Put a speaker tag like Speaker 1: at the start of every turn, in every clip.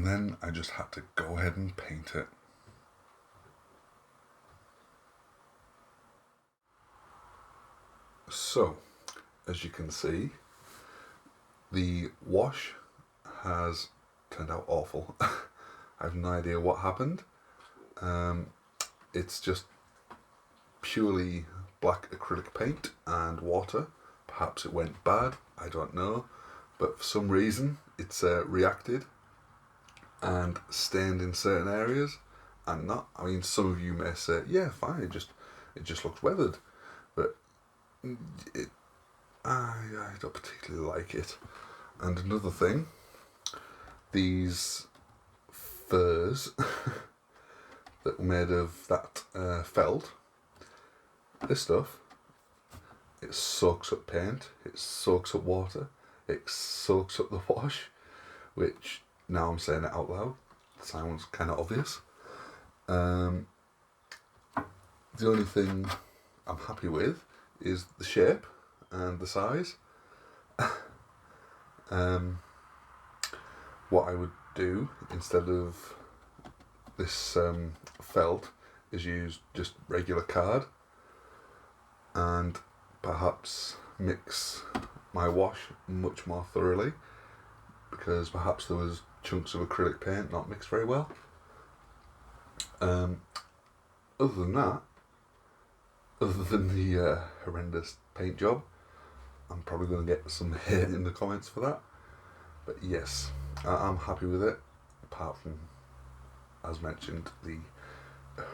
Speaker 1: then I just had to go ahead and paint it. So, as you can see, the wash has turned out awful. I have no idea what happened. It's just purely black acrylic paint and water. Perhaps it went bad, I don't know, but for some reason it's reacted and stained in certain areas and not. I mean, some of you may say, yeah, fine, it just looks weathered, but I don't particularly like it. And another thing, these furs that were made of that felt. This stuff, it soaks up paint, it soaks up water, it soaks up the wash, which, now I'm saying it out loud, sounds kind of obvious. The only thing I'm happy with is the shape and the size. What I would do instead of this felt is use just regular card and perhaps mix my wash much more thoroughly, because perhaps there was chunks of acrylic paint not mixed very well. Other than that, other than the horrendous paint job, I'm probably going to get some hate in the comments for that, but yes, I'm happy with it, apart from, as mentioned, the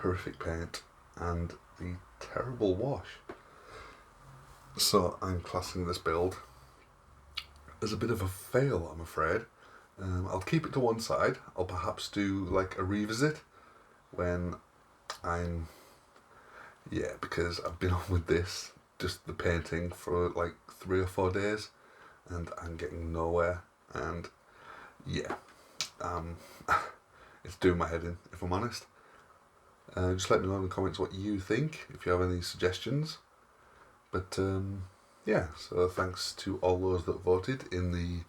Speaker 1: horrific paint and the terrible wash. So I'm classing this build as a bit of a fail, I'm afraid. I'll keep it to one side. I'll perhaps do like a revisit when I'm, because I've been on with this, just the painting, for like 3 or 4 days, and I'm getting nowhere, and it's doing my head in, if I'm honest. Just let me know in the comments what you think, if you have any suggestions. But so thanks to all those that voted in the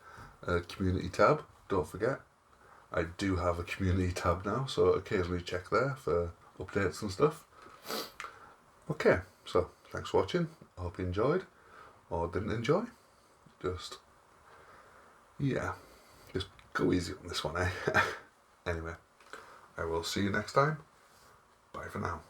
Speaker 1: community tab. Don't forget, I do have a community tab now, so occasionally check there for updates and stuff. Okay, so thanks for watching. I hope you enjoyed, or didn't enjoy. Just go easy on this one, eh? Anyway, I will see you next time. Bye for now.